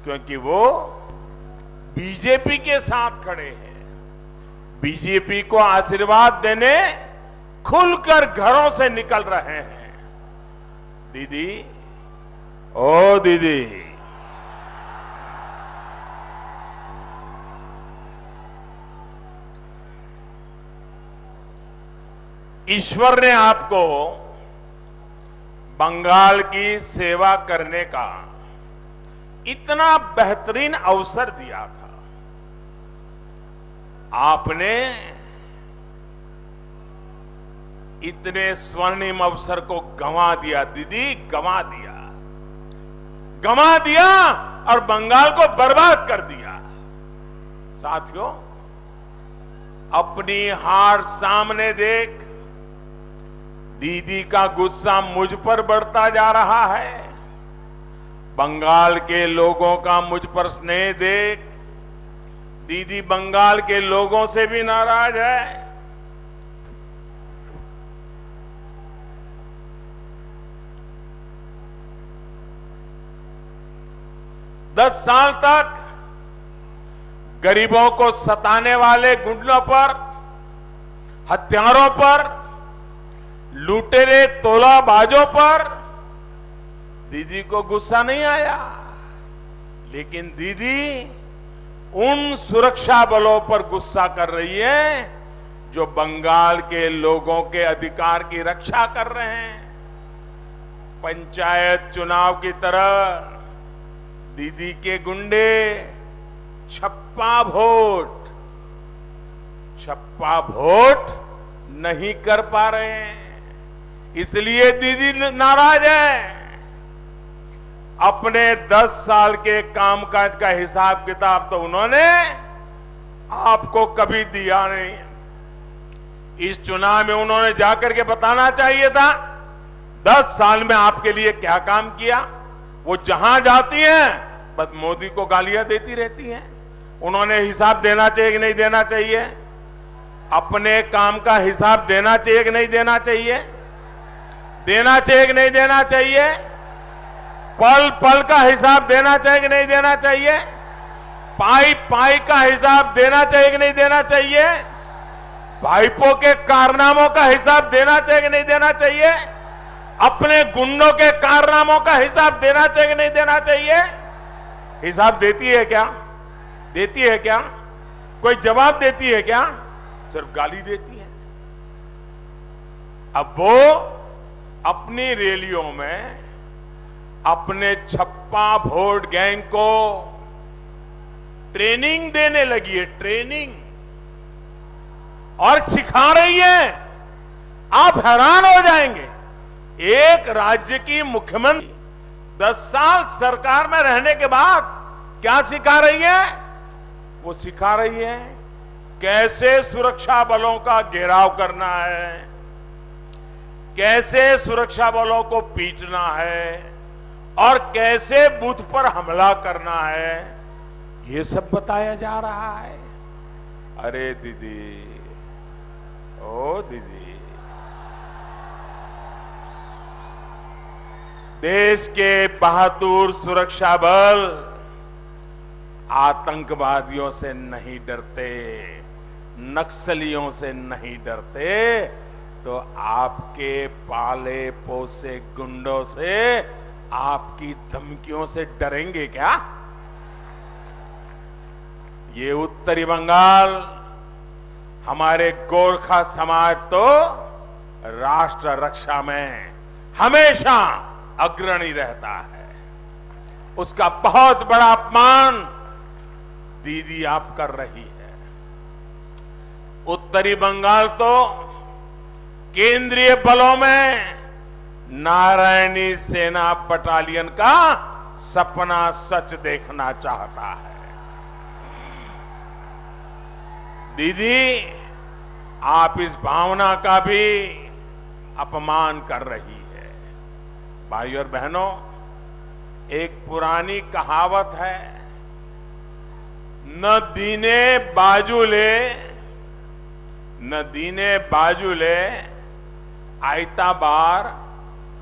D: क्योंकि वो बीजेपी के साथ खड़े हैं। बीजेपी को आशीर्वाद देने खुलकर घरों से निकल रहे हैं। दीदी, ओ दीदी, ईश्वर ने आपको बंगाल की सेवा करने का इतना बेहतरीन अवसर दिया था। आपने इतने स्वर्णिम अवसर को गंवा दिया दीदी, गंवा दिया और बंगाल को बर्बाद कर दिया। साथियों, अपनी हार सामने देख दीदी का गुस्सा मुझ पर बढ़ता जा रहा है। बंगाल के लोगों का मुझ पर स्नेह देख दीदी बंगाल के लोगों से भी नाराज है। दस साल तक गरीबों को सताने वाले गुंडों पर, हत्यारों पर, लुटेरे तोलाबाजों पर दीदी को गुस्सा नहीं आया, लेकिन दीदी उन सुरक्षा बलों पर गुस्सा कर रही है जो बंगाल के लोगों के अधिकार की रक्षा कर रहे हैं। पंचायत चुनाव की तरह दीदी के गुंडे छप्पा वोट नहीं कर पा रहे हैं, इसलिए दीदी नाराज है। अपने 10 साल के कामकाज का हिसाब किताब तो उन्होंने आपको कभी दिया नहीं। इस चुनाव में उन्होंने जाकर के बताना चाहिए था 10 साल में आपके लिए क्या काम किया। वो जहां जाती हैं बस मोदी को गालियां देती रहती हैं। उन्होंने हिसाब देना चाहिए कि नहीं देना चाहिए? अपने काम का हिसाब देना चाहिए कि नहीं देना चाहिए? देना चाहिए कि नहीं देना चाहिए? पल पल का हिसाब देना चाहिए कि नहीं देना चाहिए? पाई पाई का हिसाब देना चाहिए कि नहीं देना चाहिए? भाईपों के कारनामों का हिसाब देना चाहिए कि नहीं देना चाहिए? अपने गुंडों के कारनामों का हिसाब देना चाहिए कि नहीं देना चाहिए? हिसाब देती है क्या? देती है क्या? कोई जवाब देती है क्या? सिर्फ गाली देती है। अब वो अपनी रैलियों में अपने छप्पा वोट गैंग को ट्रेनिंग देने लगी है। ट्रेनिंग और सिखा रही है। आप हैरान हो जाएंगे, एक राज्य की मुख्यमंत्री 10 साल सरकार में रहने के बाद क्या सिखा रही है? वो सिखा रही है कैसे सुरक्षा बलों का घेराव करना है, कैसे सुरक्षा बलों को पीटना है और कैसे बूथ पर हमला करना है, ये सब बताया जा रहा है। अरे दीदी, ओ दीदी, देश के बहादुर सुरक्षा बल आतंकवादियों से नहीं डरते, नक्सलियों से नहीं डरते, तो आपके पाले पोसे गुंडों से, आपकी धमकियों से डरेंगे क्या? ये उत्तरी बंगाल, हमारे गोरखा समाज तो राष्ट्र रक्षा में हमेशा अग्रणी रहता है। उसका बहुत बड़ा अपमान दीदी आप कर रही है। उत्तरी बंगाल तो केंद्रीय बलों में नारायणी सेना बटालियन का सपना सच देखना चाहता है। दीदी, आप इस भावना का भी अपमान कर रही है। भाई और बहनों, एक पुरानी कहावत है, न दीने बाजुले, न दीने बाजुले आयता बार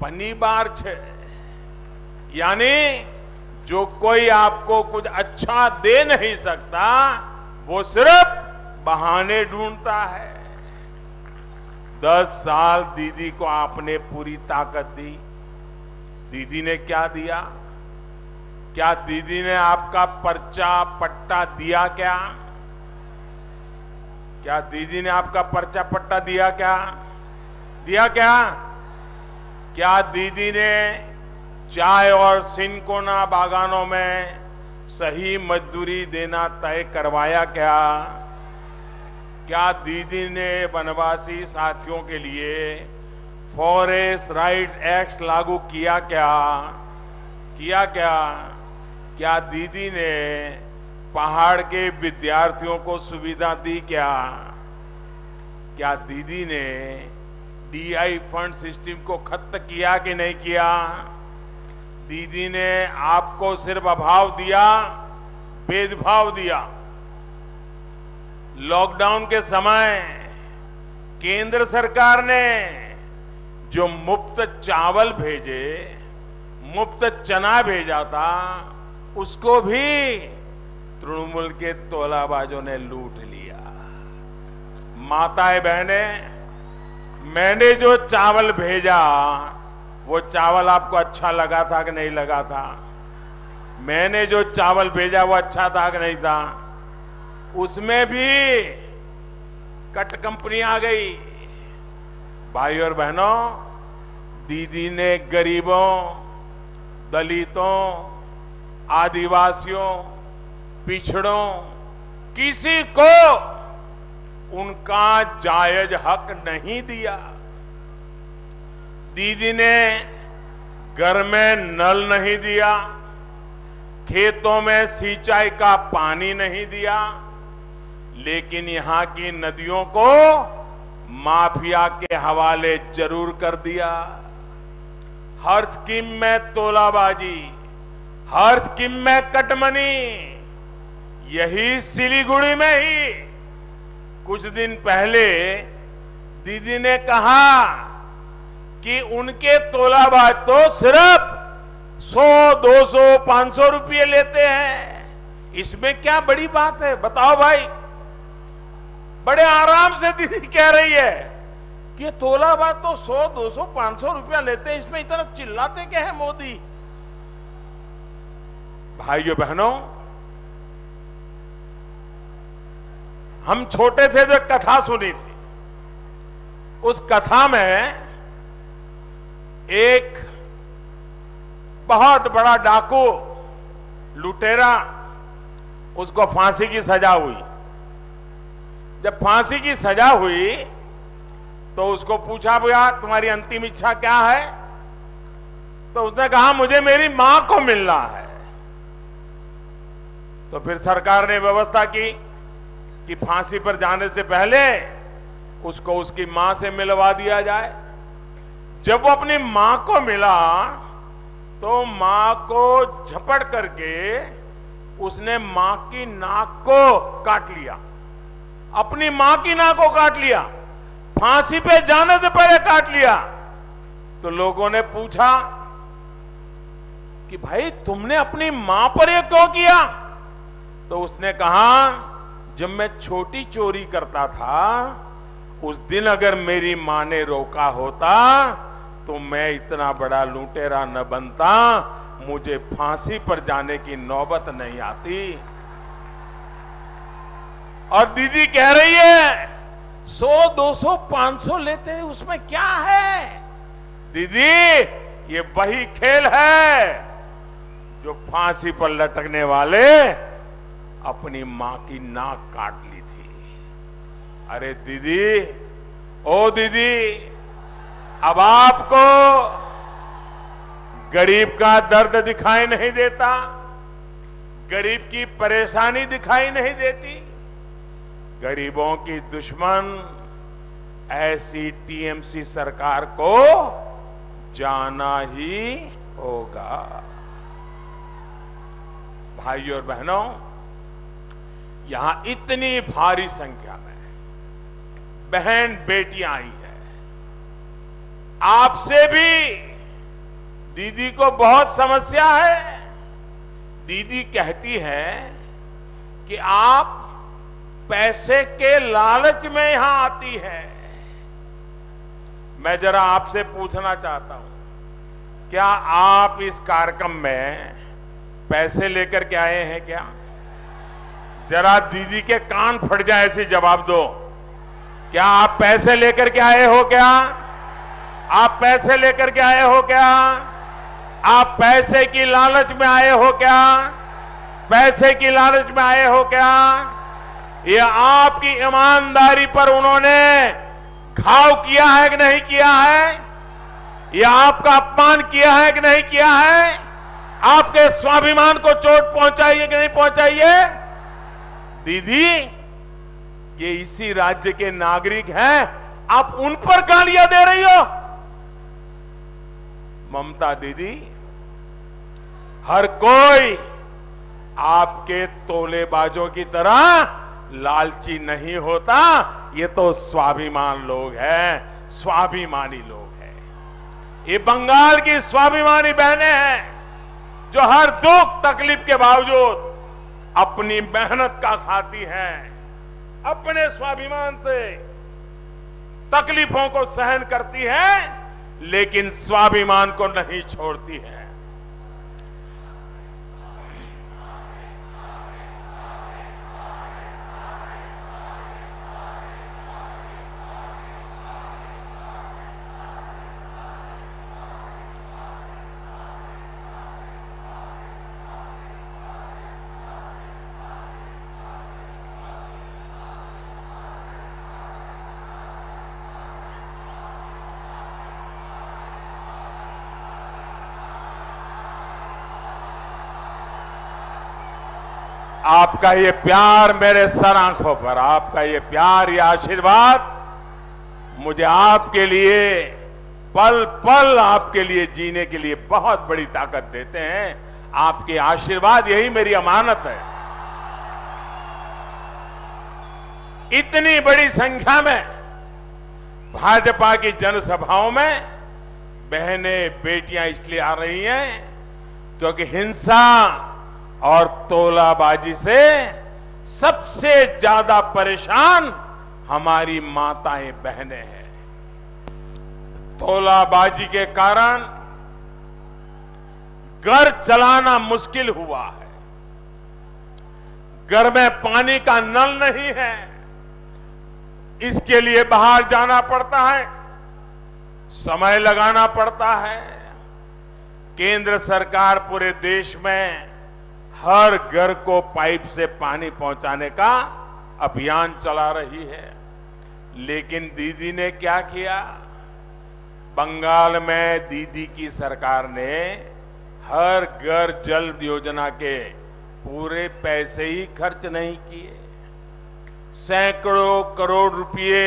D: पनी बार छे। यानी जो कोई आपको कुछ अच्छा दे नहीं सकता, वो सिर्फ बहाने ढूंढता है। 10 साल दीदी को आपने पूरी ताकत दी। दीदी ने क्या दिया? क्या दीदी ने आपका पर्चा पट्टा दिया क्या? क्या दीदी ने आपका पर्चा पट्टा दिया क्या? दिया क्या? क्या दीदी ने चाय और सिनकोना बागानों में सही मजदूरी देना तय करवाया क्या? क्या दीदी ने वनवासी साथियों के लिए फॉरेस्ट राइट्स एक्ट लागू किया क्या? किया क्या? क्या दीदी ने पहाड़ के विद्यार्थियों को सुविधा दी क्या? क्या दीदी ने डीआई फंड सिस्टम को खत्म किया कि नहीं किया? दीदी ने आपको सिर्फ अभाव दिया, भेदभाव दिया। लॉकडाउन के समय केंद्र सरकार ने जो मुफ्त चावल भेजे, मुफ्त चना भेजा था, उसको भी तृणमूल के तोलाबाजों ने लूट लिया। माताएं बहनें, मैंने जो चावल भेजा, वो चावल आपको अच्छा लगा था कि नहीं लगा था? मैंने जो चावल भेजा वो अच्छा था कि नहीं था? उसमें भी कट कंपनी आ गई। भाई और बहनों, दीदी ने गरीबों, दलितों, आदिवासियों, पिछड़ों, किसी को उनका जायज हक नहीं दिया। दीदी ने घर में नल नहीं दिया, खेतों में सिंचाई का पानी नहीं दिया, लेकिन यहां की नदियों को माफिया के हवाले जरूर कर दिया। हर स्कीम में तोलाबाजी, हर स्कीम में कटमनी। यही सिलीगुड़ी में ही कुछ दिन पहले दीदी ने कहा कि उनके तोलाबाज तो सिर्फ 100, 200, 500 रुपये लेते हैं। इसमें क्या बड़ी बात है? बताओ भाई। बड़े आराम से दीदी कह रही है कि तोलाबाज तो 100, 200, 500 रुपया लेते हैं, इसमें इतना चिल्लाते क्या है मोदी? भाइयों बहनों, हम छोटे थे तो कथा सुनी थी। उस कथा में एक बहुत बड़ा डाकू, लुटेरा, उसको फांसी की सजा हुई। जब फांसी की सजा हुई तो उसको पूछा, भैया तुम्हारी अंतिम इच्छा क्या है? तो उसने कहा, मुझे मेरी मां को मिलना है। तो फिर सरकार ने व्यवस्था की कि फांसी पर जाने से पहले उसको उसकी मां से मिलवा दिया जाए। जब वो अपनी मां को मिला तो मां को झपट करके उसने मां की नाक को काट लिया, अपनी मां की नाक को काट लिया, फांसी पे जाने से पहले काट लिया। तो लोगों ने पूछा कि भाई तुमने अपनी मां पर यह क्यों किया? तो उसने कहा, जब मैं छोटी चोरी करता था उस दिन अगर मेरी मां ने रोका होता तो मैं इतना बड़ा लुटेरा न बनता, मुझे फांसी पर जाने की नौबत नहीं आती। और दीदी कह रही है 100, 200, 500 लेते हैं, उसमें क्या है? दीदी ये वही खेल है जो फांसी पर लटकने वाले अपनी मां की नाक काट ली थी। अरे दीदी, ओ दीदी, अब आपको गरीब का दर्द दिखाई नहीं देता, गरीब की परेशानी दिखाई नहीं देती। गरीबों की दुश्मन ऐसी टीएमसी सरकार को जाना ही होगा। भाइयों और बहनों, यहां इतनी भारी संख्या में बहन बेटियां आई है। आपसे भी दीदी को बहुत समस्या है। दीदी कहती है कि आप पैसे के लालच में यहां आती है। मैं जरा आपसे पूछना चाहता हूं, क्या आप इस कार्यक्रम में पैसे लेकर के आए हैं क्या? जरा दीदी के कान फट जाए ऐसे जवाब दो। क्या आप पैसे लेकर के आए हो क्या? आप पैसे लेकर के आए हो क्या? आप पैसे की लालच में आए हो क्या? पैसे की लालच में आए हो क्या? ये आपकी ईमानदारी पर उन्होंने घाव किया है कि नहीं किया है? ये आपका अपमान किया है कि नहीं किया है? आपके स्वाभिमान को चोट पहुंचाई है कि नहीं पहुंचाई है? दीदी, ये इसी राज्य के नागरिक हैं, आप उन पर गालियां दे रही हो। ममता दीदी, हर कोई आपके तोलेबाजों की तरह लालची नहीं होता। ये तो स्वाभिमान लोग हैं, स्वाभिमानी लोग हैं। ये बंगाल की स्वाभिमानी बहनें हैं जो हर दुख तकलीफ के बावजूद अपनी मेहनत का खाती हैं, अपने स्वाभिमान से तकलीफों को सहन करती हैं, लेकिन स्वाभिमान को नहीं छोड़ती हैं। आपका ये प्यार मेरे सर आंखों पर, आपका ये प्यार, ये आशीर्वाद मुझे आपके लिए पल पल आपके लिए जीने के लिए बहुत बड़ी ताकत देते हैं। आपके आशीर्वाद, यही मेरी अमानत है। इतनी बड़ी संख्या में भाजपा की जनसभाओं में बहनें बेटियां इसलिए आ रही हैं क्योंकि हिंसा और तोलाबाजी से सबसे ज्यादा परेशान हमारी माताएं बहनें हैं। तोलाबाजी के कारण घर चलाना मुश्किल हुआ है, घर में पानी का नल नहीं है, इसके लिए बाहर जाना पड़ता है, समय लगाना पड़ता है। केंद्र सरकार पूरे देश में हर घर को पाइप से पानी पहुंचाने का अभियान चला रही है। लेकिन दीदी ने क्या किया? बंगाल में दीदी की सरकार ने हर घर जल योजना के पूरे पैसे ही खर्च नहीं किए। सैकड़ों करोड़ रुपए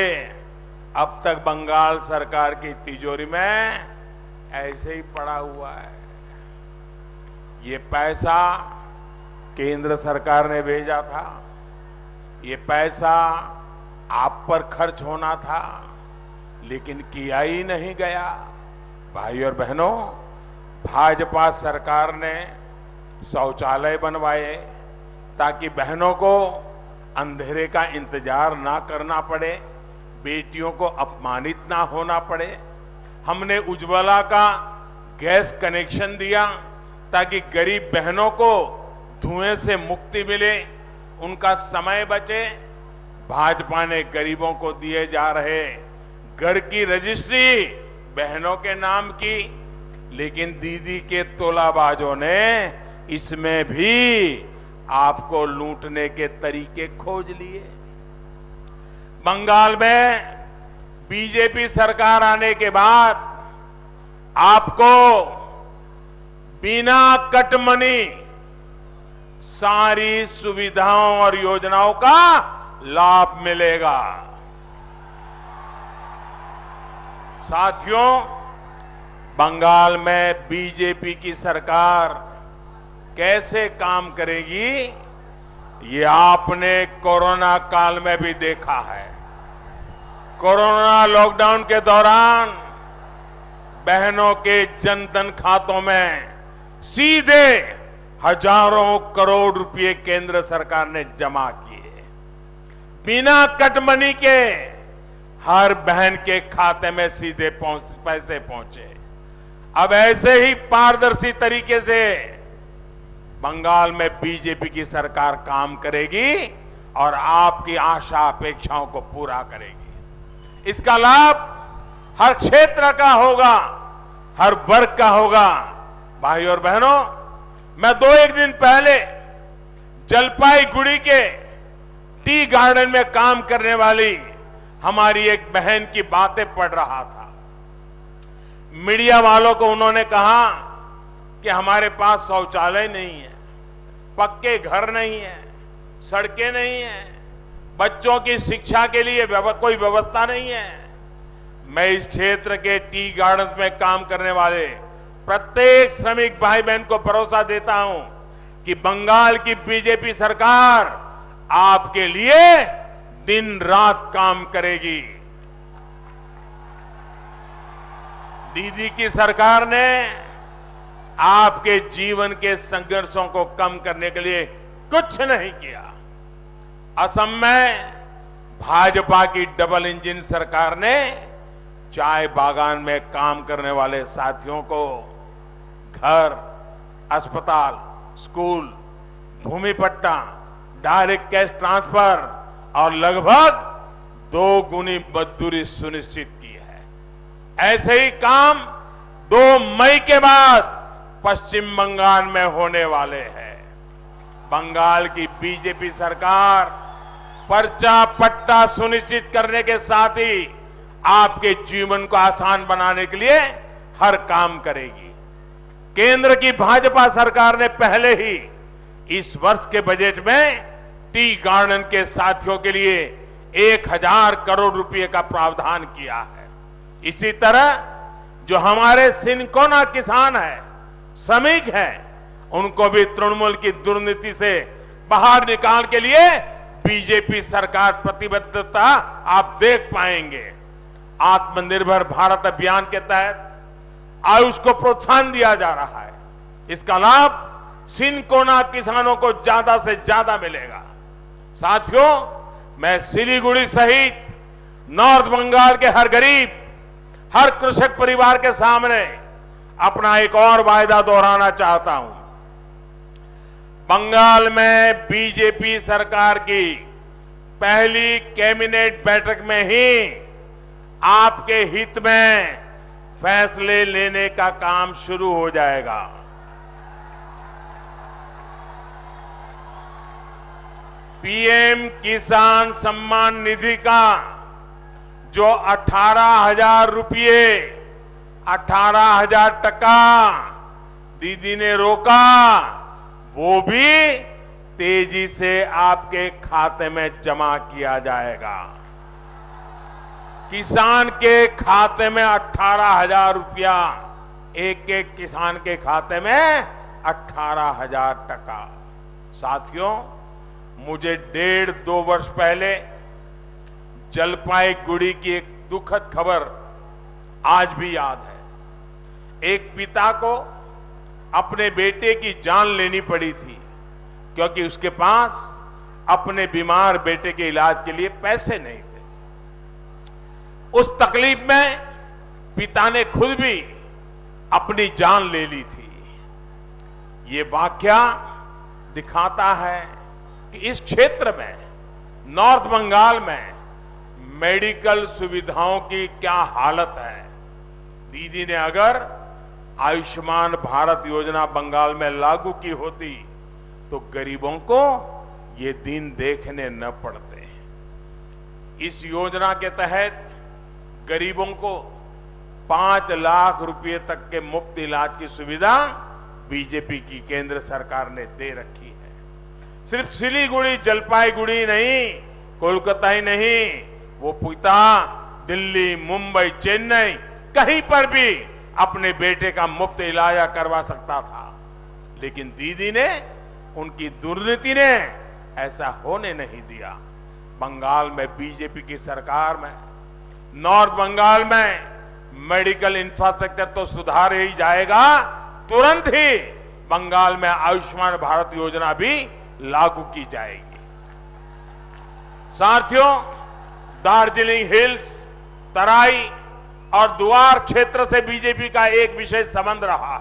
D: अब तक बंगाल सरकार की तिजोरी में ऐसे ही पड़ा हुआ है। ये पैसा केंद्र सरकार ने भेजा था, ये पैसा आप पर खर्च होना था, लेकिन किया ही नहीं गया। भाई और बहनों, भाजपा सरकार ने शौचालय बनवाए ताकि बहनों को अंधेरे का इंतजार ना करना पड़े, बेटियों को अपमानित ना होना पड़े। हमने उज्ज्वला का गैस कनेक्शन दिया ताकि गरीब बहनों को धुएं से मुक्ति मिले, उनका समय बचे। भाजपा ने गरीबों को दिए जा रहे घर की रजिस्ट्री बहनों के नाम की, लेकिन दीदी के तोलाबाजों ने इसमें भी आपको लूटने के तरीके खोज लिए। बंगाल में बीजेपी सरकार आने के बाद आपको बिना कटमनी सारी सुविधाओं और योजनाओं का लाभ मिलेगा। साथियों, बंगाल में बीजेपी की सरकार कैसे काम करेगी, ये आपने कोरोना काल में भी देखा है। कोरोना लॉकडाउन के दौरान बहनों के जनधन खातों में सीधे हजारों करोड़ रुपए केंद्र सरकार ने जमा किए। बिना कटमनी के हर बहन के खाते में सीधे पैसे पहुंचे। अब ऐसे ही पारदर्शी तरीके से बंगाल में बीजेपी की सरकार काम करेगी और आपकी आशा अपेक्षाओं को पूरा करेगी। इसका लाभ हर क्षेत्र का होगा, हर वर्ग का होगा। भाई और बहनों, मैं 2-1 दिन पहले जलपाईगुड़ी के टी गार्डन में काम करने वाली हमारी एक बहन की बातें पढ़ रहा था। मीडिया वालों को उन्होंने कहा कि हमारे पास शौचालय नहीं है, पक्के घर नहीं है, सड़कें नहीं है, बच्चों की शिक्षा के लिए कोई व्यवस्था नहीं है। मैं इस क्षेत्र के टी गार्डन में काम करने वाले प्रत्येक श्रमिक भाई बहन को भरोसा देता हूं कि बंगाल की बीजेपी सरकार आपके लिए दिन रात काम करेगी। दीदी की सरकार ने आपके जीवन के संघर्षों को कम करने के लिए कुछ नहीं किया। असम में भाजपा की डबल इंजन सरकार ने चाय बागान में काम करने वाले साथियों को घर, अस्पताल, स्कूल, भूमि पट्टा, डायरेक्ट कैश ट्रांसफर और लगभग 2 गुनी मजदूरी सुनिश्चित की है। ऐसे ही काम 2 मई के बाद पश्चिम बंगाल में होने वाले हैं। बंगाल की बीजेपी सरकार पर्चा पट्टा सुनिश्चित करने के साथ ही आपके जीवन को आसान बनाने के लिए हर काम करेगी। केंद्र की भाजपा सरकार ने पहले ही इस वर्ष के बजट में टी गार्डन के साथियों के लिए 1000 करोड़ रुपए का प्रावधान किया है। इसी तरह जो हमारे सिनकोना किसान हैं, श्रमिक हैं, उनको भी तृणमूल की दुर्नीति से बाहर निकाल के लिए बीजेपी सरकार प्रतिबद्धता आप देख पाएंगे। आत्मनिर्भर भारत अभियान के तहत आयुष को प्रोत्साहन दिया जा रहा है। इसका लाभ सिनकोना किसानों को ज्यादा से ज्यादा मिलेगा। साथियों, मैं सिलीगुड़ी सहित नॉर्थ बंगाल के हर गरीब, हर कृषक परिवार के सामने अपना एक और वायदा दोहराना चाहता हूं। बंगाल में बीजेपी सरकार की पहली कैबिनेट बैठक में ही आपके हित में फैसले लेने का काम शुरू हो जाएगा। पीएम किसान सम्मान निधि का जो 18,000 रुपये, 18,000 टका दीदी ने रोका, वो भी तेजी से आपके खाते में जमा किया जाएगा। किसान के खाते में 18,000 रुपया, एक एक किसान के खाते में 18,000 टका। साथियों, मुझे 1.5-2 वर्ष पहले जलपाईगुड़ी की एक दुखद खबर आज भी याद है। एक पिता को अपने बेटे की जान लेनी पड़ी थी क्योंकि उसके पास अपने बीमार बेटे के इलाज के लिए पैसे नहीं थे। उस तकलीफ में पिता ने खुद भी अपनी जान ले ली थी। ये वाकया दिखाता है कि इस क्षेत्र में, नॉर्थ बंगाल में मेडिकल सुविधाओं की क्या हालत है। दीदी ने अगर आयुष्मान भारत योजना बंगाल में लागू की होती तो गरीबों को ये दिन देखने न पड़ते। इस योजना के तहत गरीबों को 5 लाख रुपए तक के मुफ्त इलाज की सुविधा बीजेपी की केंद्र सरकार ने दे रखी है। सिर्फ सिलीगुड़ी, जलपाईगुड़ी नहीं, कोलकाता ही नहीं, वो पिता दिल्ली, मुंबई, चेन्नई, कहीं पर भी अपने बेटे का मुफ्त इलाज करवा सकता था। लेकिन दीदी ने, उनकी दुर्नीति ने ऐसा होने नहीं दिया। बंगाल में बीजेपी की सरकार में, नॉर्थ बंगाल में मेडिकल इंफ्रास्ट्रक्चर तो सुधार ही जाएगा, तुरंत ही बंगाल में आयुष्मान भारत योजना भी लागू की जाएगी। साथियों, दार्जिलिंग हिल्स, तराई और द्वार क्षेत्र से बीजेपी का एक विशेष संबंध रहा।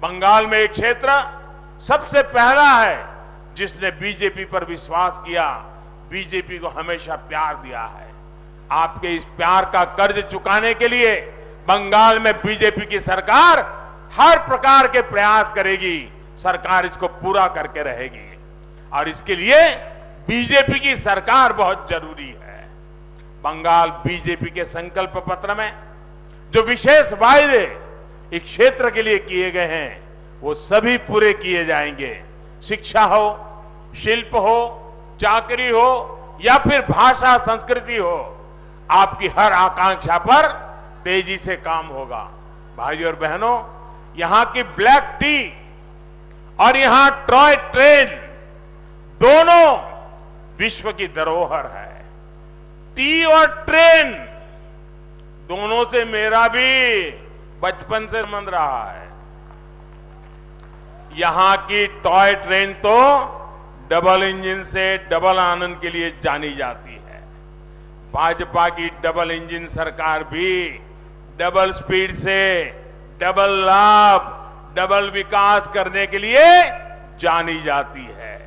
D: बंगाल में एक क्षेत्र सबसे पहला है जिसने बीजेपी पर विश्वास किया, बीजेपी को हमेशा प्यार दिया है। आपके इस प्यार का कर्ज चुकाने के लिए बंगाल में बीजेपी की सरकार हर प्रकार के प्रयास करेगी। सरकार इसको पूरा करके रहेगी और इसके लिए बीजेपी की सरकार बहुत जरूरी है। बंगाल बीजेपी के संकल्प पत्र में जो विशेष वायदे इस क्षेत्र के लिए किए गए हैं वो सभी पूरे किए जाएंगे। शिक्षा हो, शिल्प हो, चाकरी हो या फिर भाषा संस्कृति हो, आपकी हर आकांक्षा पर तेजी से काम होगा। भाइयों और बहनों, यहां की ब्लैक टी और यहां टॉय ट्रेन दोनों विश्व की धरोहर है। टी और ट्रेन दोनों से मेरा भी बचपन से संबंध रहा है। यहां की टॉय ट्रेन तो डबल इंजन से डबल आनंद के लिए जानी जाती है। भाजपा की डबल इंजन सरकार भी डबल स्पीड से डबल लाभ, डबल विकास करने के लिए जानी जाती है।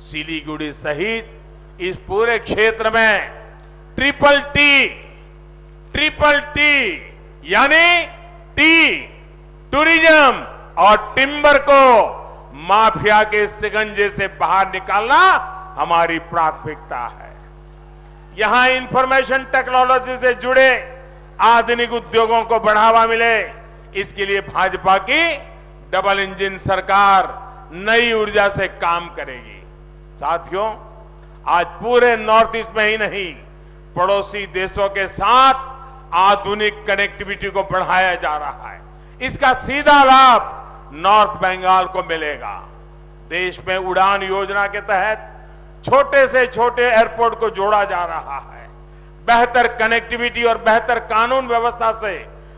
D: सिलीगुड़ी सहित इस पूरे क्षेत्र में ट्रिपल टी यानी टी, टूरिज्म और टिम्बर को माफिया के शिकंजे से बाहर निकालना हमारी प्राथमिकता है। यहां इंफॉर्मेशन टेक्नोलॉजी से जुड़े आधुनिक उद्योगों को बढ़ावा मिले, इसके लिए भाजपा की डबल इंजन सरकार नई ऊर्जा से काम करेगी। साथियों, आज पूरे नॉर्थ ईस्ट में ही नहीं, पड़ोसी देशों के साथ आधुनिक कनेक्टिविटी को बढ़ाया जा रहा है। इसका सीधा लाभ नॉर्थ बंगाल को मिलेगा। देश में उड़ान योजना के तहत छोटे से छोटे एयरपोर्ट को जोड़ा जा रहा है। बेहतर कनेक्टिविटी और बेहतर कानून व्यवस्था से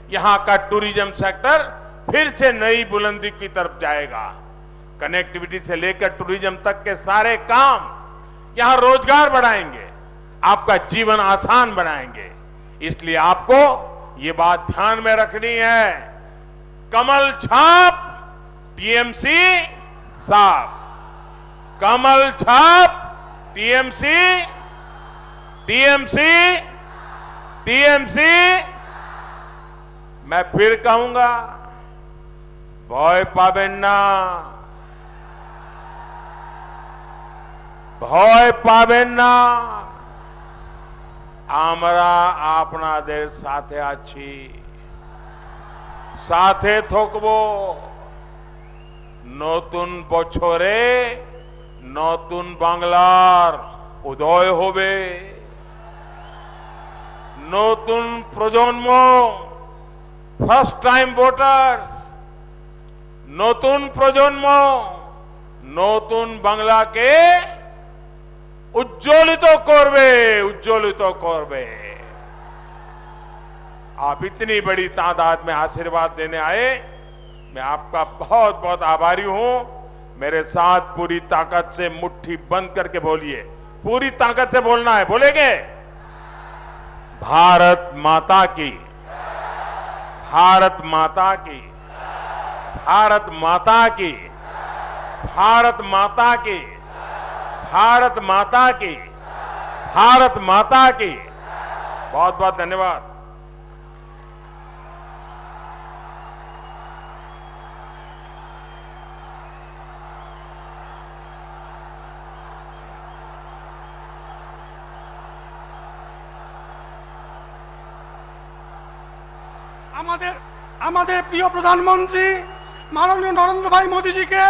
D: यहां का टूरिज्म सेक्टर फिर से नई बुलंदी की तरफ जाएगा। कनेक्टिविटी से लेकर टूरिज्म तक के सारे काम यहां रोजगार बढ़ाएंगे, आपका जीवन आसान बनाएंगे। इसलिए आपको ये बात ध्यान में रखनी है, कमल छाप टीएमसी साफ, कमल छाप टीएमसी, टीएमसी, टीएमसी। मैं फिर कहूंगा, भय पाबेन ना। ভয় পাবেন না, আমরা আপনাদের সাথে আছি, সাথে থাকব। নতুন বছরে নতুন বাংলার উদয় হবে। নতুন প্রজন্ম, ফার্স্ট টাইম ভোটার্স, নতুন প্রজন্ম নতুন বাংলাকে उज्ज्वलित करवे, उज्ज्वलित करवे। आप इतनी बड़ी तादाद में आशीर्वाद देने आए, मैं आपका बहुत बहुत आभारी हूं। मेरे साथ पूरी ताकत से मुट्ठी बंद करके बोलिए, पूरी ताकत से बोलना है, बोलेंगे? भारत माता की, भारत माता की, भारत माता की, भारत माता की, भारत माता की, भारत माता की। बहुत बहुत धन्यवाद।
B: আমাদের প্রিয় প্রধানমন্ত্রী মাননীয় নরেন্দ্র ভাই মোদীজিকে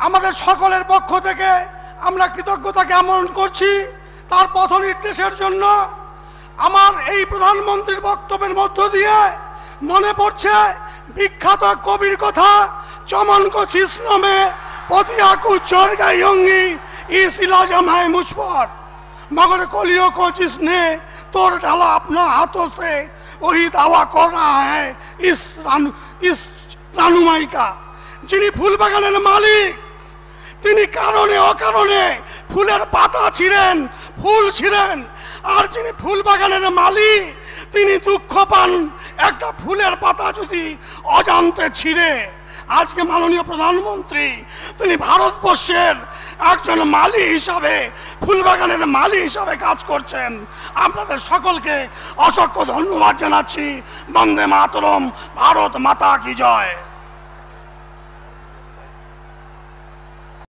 B: আমাদের সকলের পক্ষ থেকে আমরা কৃতজ্ঞতা জ্ঞাপন করছি তার পথ নির্দেশের জন্য। আমার এই প্রধানমন্ত্রীর বক্তব্যের মধ্য দিয়ে মনে পড়ছে বিখ্যাত কবির কথা, চমন को जिस्म में पतिया को चढ़ गई होंगी इस इलाजम है मुझ पर, मगर कलियों को जिसने तोड़ डाला अपना हाथों से वही दावा कर रहा है इस रानुमाई का। যিনি ফুল বাগানের মালিক, তিনি কারণে অকারণে ফুলের পাতা ছিঁড়েন, ফুল ছিঁড়েন। আর যিনি ফুল বাগানের মালিক, তিনি দুঃখ পান একটা ফুলের পাতা যদি অজান্তে ছিঁড়ে। আজকে মাননীয় প্রধানমন্ত্রী তিনি ভারতবর্ষের একজন মালি হিসাবে, ফুলবাগানের মালি হিসাবে কাজ করছেন। আপনাদের সকলকে অসংখ্য ধন্যবাদ জানাচ্ছি। বন্দে মাতরম, ভারত মাতা কি জয়।